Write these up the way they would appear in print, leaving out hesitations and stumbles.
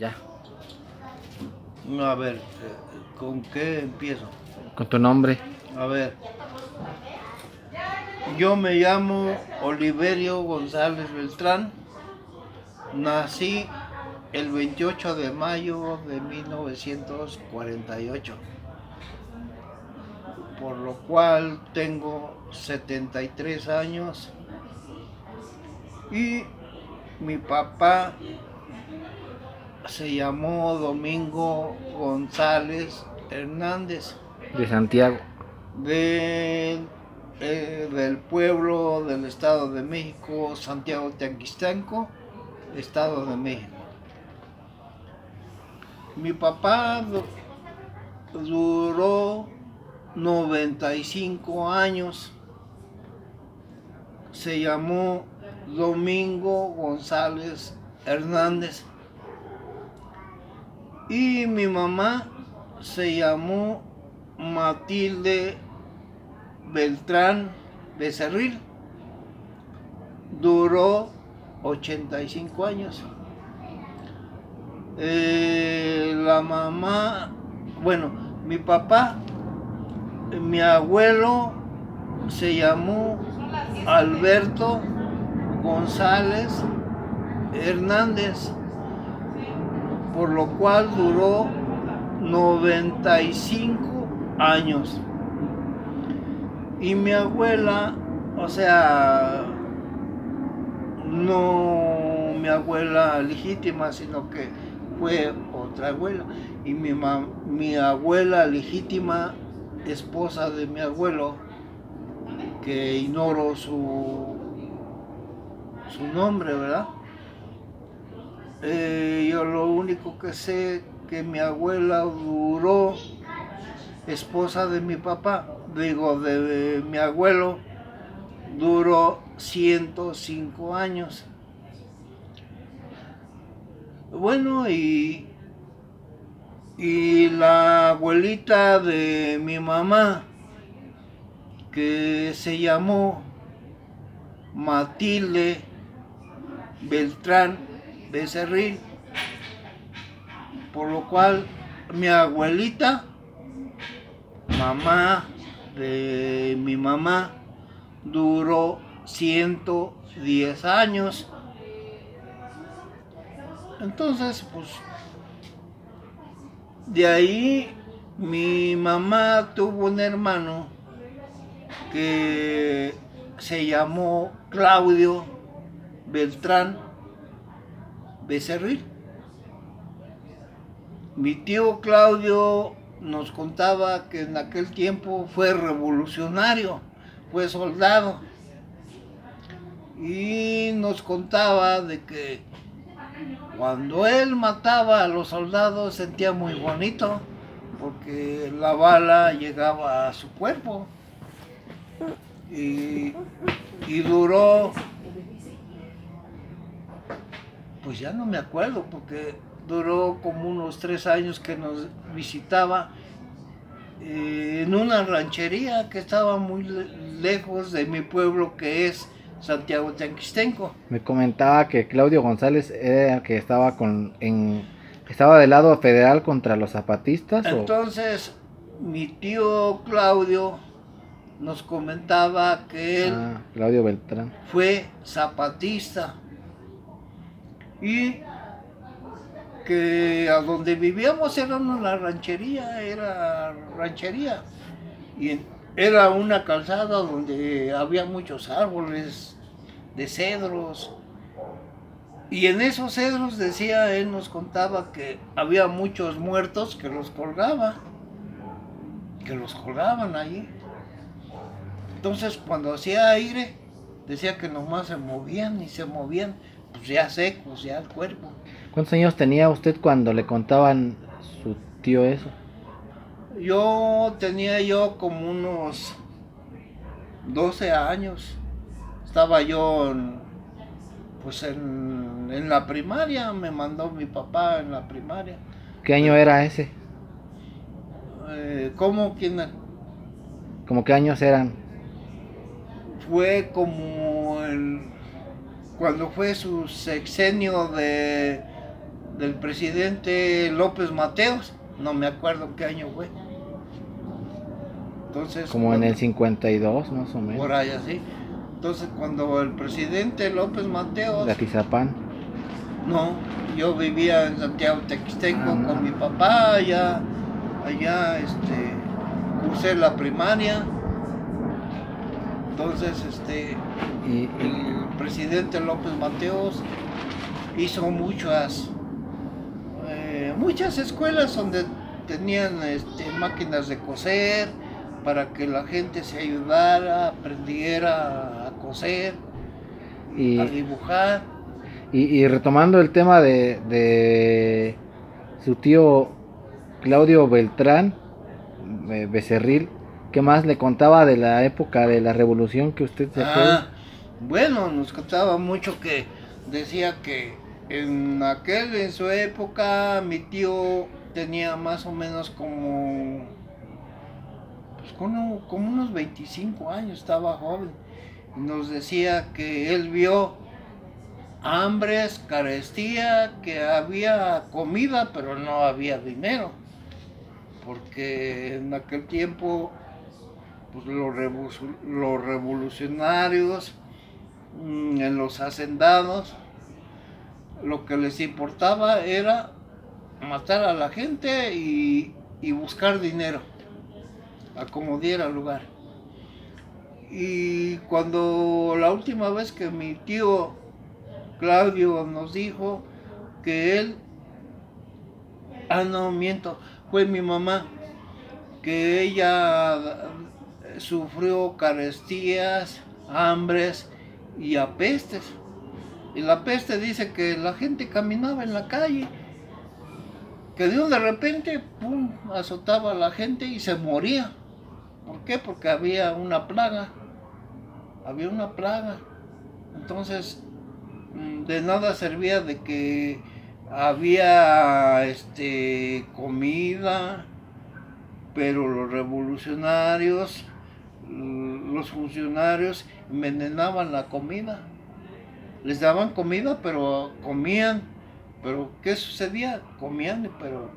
Ya. A ver, ¿con qué empiezo? Con tu nombre. A ver, yo me llamo Oliverio González Beltrán. Nací el 28 de mayo de 1948, por lo cual tengo 73 años. Y mi papá se llamó Domingo González Hernández, De Santiago. del pueblo del Estado de México, Santiago Teanquistenco, Estado de México. Mi papá duró 95 años. Se llamó Domingo González Hernández. Y mi mamá se llamó Matilde Beltrán Becerril. Duró 85 años. La mamá, bueno, mi papá, mi abuelo se llamó Alberto González Hernández, por lo cual duró 95 años. Y mi abuela, o sea, no mi abuela legítima, sino que fue otra abuela. Y mi abuela legítima, esposa de mi abuelo, que ignoro su nombre, ¿verdad? Yo lo único que sé que mi abuela duró, esposa de mi papá, digo, de mi abuelo, duró 105 años. Bueno, y la abuelita de mi mamá, que se llamó Matilde Beltrán Becerril, por lo cual mi abuelita, mamá de mi mamá, duró 110 años. Entonces, pues, de ahí mi mamá tuvo un hermano que se llamó Claudio Beltrán Becerril. Mi tío Claudio nos contaba que en aquel tiempo fue revolucionario, fue soldado, y nos contaba de que cuando él mataba a los soldados sentía muy bonito, porque la bala llegaba a su cuerpo. Y duró, pues ya no me acuerdo, porque duró como unos 3 años que nos visitaba en una ranchería que estaba muy lejos de mi pueblo, que es Santiago Teanquistenco. Me comentaba que Claudio González era el que estaba estaba del lado federal contra los zapatistas. Entonces, mi tío Claudio nos comentaba que él Claudio Beltrán fue zapatista y que a donde vivíamos era una ranchería, y era una calzada donde había muchos árboles de cedros, y en esos cedros, decía él, nos contaba que había muchos muertos que los colgaban allí. Entonces, cuando hacía aire, decía que nomás se movían, pues ya secos, ya el cuerpo. ¿Cuántos años tenía usted cuando le contaban su tío eso? Tenía como unos 12 años. Estaba yo en la primaria, me mandó mi papá en la primaria. ¿Qué año era ese? ¿Cómo? ¿Quién? ¿Cómo qué años eran? Fue como cuando fue su sexenio de del presidente López Mateos, no me acuerdo qué año fue. Entonces, Como en el 52 más o menos. por ahí así. Entonces, cuando el presidente López Mateos, De Atizapán. no, yo vivía en Santiago Texteco Ah, con mi papá, allá cursé la primaria. Entonces, y el presidente López Mateos hizo muchas escuelas donde tenían máquinas de coser para que la gente se ayudara, aprendiera a coser, a dibujar. y retomando el tema de su tío Claudio Beltrán Becerril, ¿qué más le contaba de la época de la revolución que usted se acuerda? Bueno, nos contaba mucho que decía que en su época, mi tío tenía más o menos como unos 25 años, estaba joven. Y nos decía que él vio hambres, carestía, que había comida, pero no había dinero. Porque en aquel tiempo, pues los revolucionarios, en los hacendados, lo que les importaba era matar a la gente y buscar dinero, a como diera lugar. Y cuando la última vez que mi tío Claudio nos dijo que él, no miento, fue mi mamá, que ella sufrió carestías, hambres y apestes. Y la peste dice que la gente caminaba en la calle, que de repente, pum, azotaba a la gente y se moría. ¿Por qué? Porque había una plaga. Entonces, de nada servía de que había comida, pero los revolucionarios, los funcionarios envenenaban la comida. Les daban comida, pero comían. Pero ¿qué sucedía? Comían, pero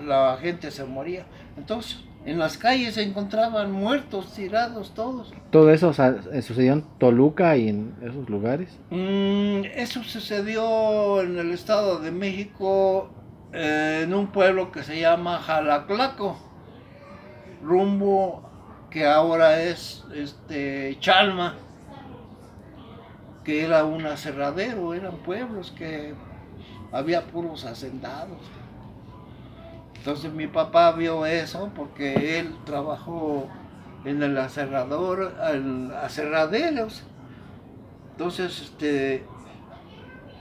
la gente se moría. Entonces, en las calles se encontraban muertos, tirados todos. ¿Todo eso sucedió en Toluca y en esos lugares? Eso sucedió en el Estado de México, en un pueblo que se llama Jalaclaco, rumbo que ahora es Chalma, que era un aserradero, eran pueblos que había puros hacendados. Entonces mi papá vio eso porque él trabajó en el aserraderos. Entonces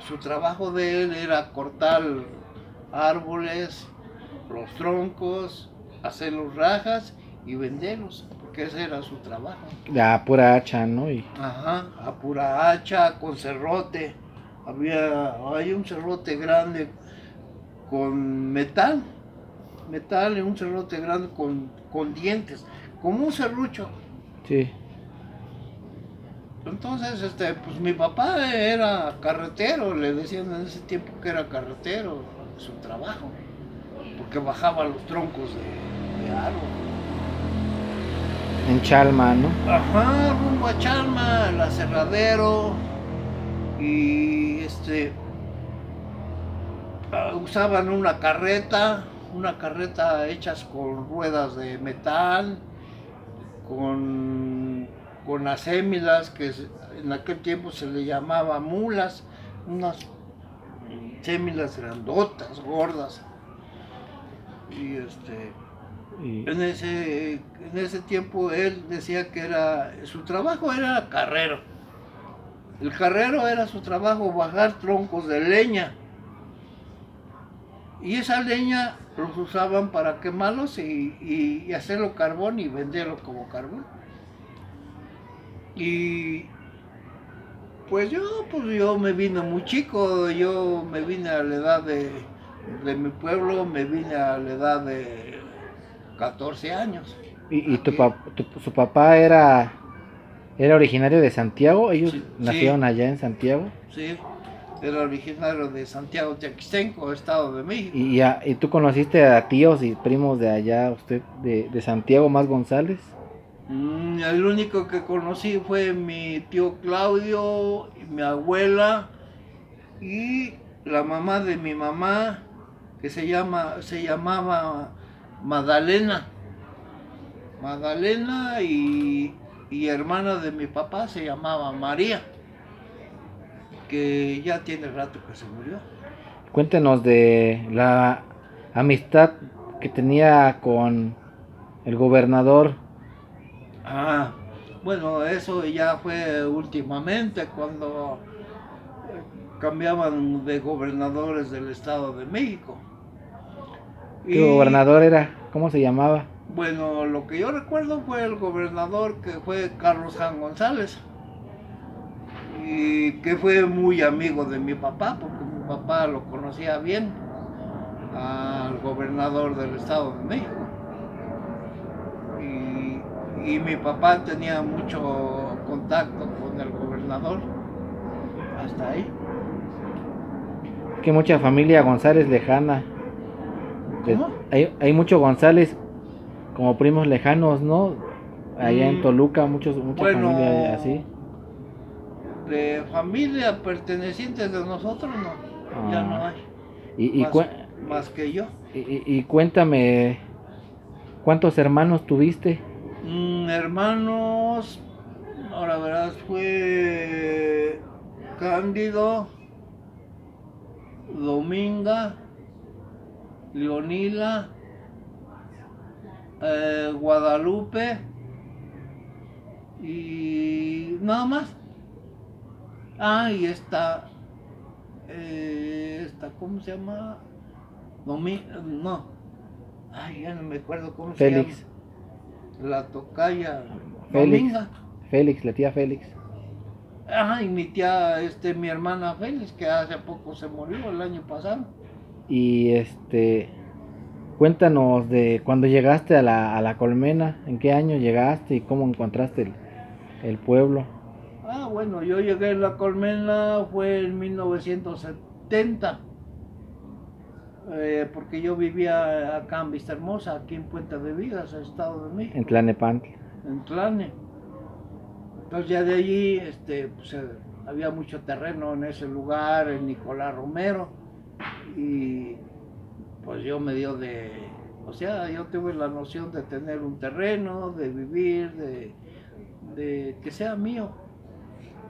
su trabajo de él era cortar árboles, los troncos, hacer los rajas y venderlos, porque ese era su trabajo. La pura hacha, ¿no? Ajá, a pura hacha, con serrote. Hay un serrote grande con metal y un serrote grande con dientes, como un serrucho. Sí. Entonces, pues mi papá era carretero, le decían en ese tiempo que era carretero, su trabajo, porque bajaba los troncos de árbol. En Chalma, ¿no? Ajá, rumbo a Chalma, el aserradero, y usaban una carreta hechas con ruedas de metal, con acémilas, que en aquel tiempo se le llamaba mulas, unas acémilas grandotas, gordas. Y en ese tiempo él decía que su trabajo era carrero. El carrero era su trabajo, bajar troncos de leña. Y esa leña los usaban para quemarlos y hacerlo carbón y venderlo como carbón. Y pues yo me vine muy chico, yo me vine a la edad de mi pueblo, me vine a la edad de 14 años. ¿Y su papá era originario de Santiago? ¿Ellos Sí, nacieron allá en Santiago? Sí, era originario de Santiago Tequixtenco, Estado de México. ¿Y tú conociste a tíos y primos de allá, usted, de Santiago Más González? El único que conocí fue mi tío Claudio, mi abuela y la mamá de mi mamá, que se llamaba Magdalena. Magdalena y hermana de mi papá se llamaba María, que ya tiene rato que se murió. Cuéntenos de la amistad que tenía con el gobernador. Bueno, eso ya fue últimamente cuando cambiaban de gobernadores del Estado de México. ¿Qué gobernador era? ¿Cómo se llamaba? Bueno, lo que yo recuerdo fue el gobernador que fue Carlos Jan González, y que fue muy amigo de mi papá, porque mi papá lo conocía bien al gobernador del Estado de México. Y mi papá tenía mucho contacto con el gobernador, hasta ahí. Que mucha familia González lejana. ¿Cómo? Hay mucho González como primos lejanos, ¿no? Allá en Toluca, mucha familia así. De familia pertenecientes de nosotros, no, ya no hay. Más que yo. Y cuéntame, ¿cuántos hermanos tuviste? Hermanos, ahora verás, fue Cándido, Dominga, Leonila, Guadalupe y nada más. Y esta, ¿cómo se llama? No, ya no me acuerdo cómo Félix. se llama. La tocaya Félix. Dominga. Félix, la tía Félix. Y mi tía, mi hermana Félix, que hace poco se murió el año pasado. Y cuéntanos de cuando llegaste a la Colmena, ¿en qué año llegaste y cómo encontraste el pueblo? Bueno, yo llegué a la Colmena fue en 1970, porque yo vivía acá en Vista Hermosa, aquí en Puente de Vigas, Estado de México. En Tlanepantla. En Tlane. Entonces ya de allí pues, había mucho terreno en ese lugar, en Nicolás Romero, y pues yo me dio yo tuve la noción de tener un terreno, de vivir, de que sea mío.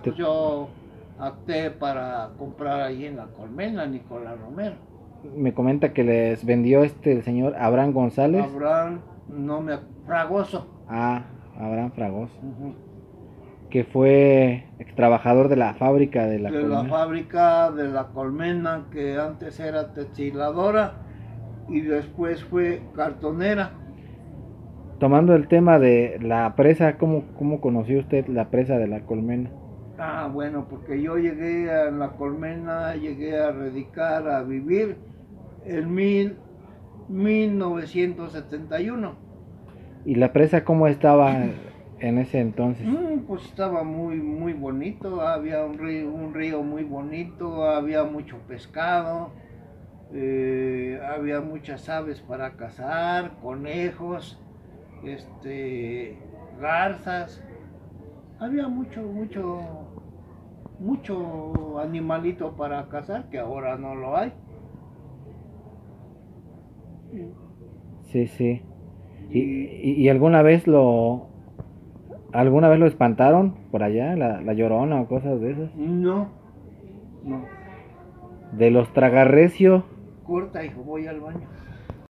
Pues yo opté para comprar ahí en la Colmena, Nicolás Romero. Me comenta que les vendió el señor Abraham González. Fragoso. Abraham Fragoso. Que fue trabajador de la fábrica de la Colmena. De la fábrica de la Colmena, que antes era textiladora y después fue cartonera. Tomando el tema de la presa, ¿cómo conoció usted la presa de la Colmena? Bueno, porque yo llegué a la Colmena, llegué a radicar, a vivir en 1971. ¿Y la presa cómo estaba en ese entonces? Pues estaba muy, muy bonito, había un río muy bonito, había mucho pescado, había muchas aves para cazar, conejos, garzas, había mucho animalito para cazar que ahora no lo hay. Sí. ¿Y alguna vez lo espantaron por allá, la Llorona o cosas de esas? No. De los Tragarrecio. Corta, hijo, voy al baño.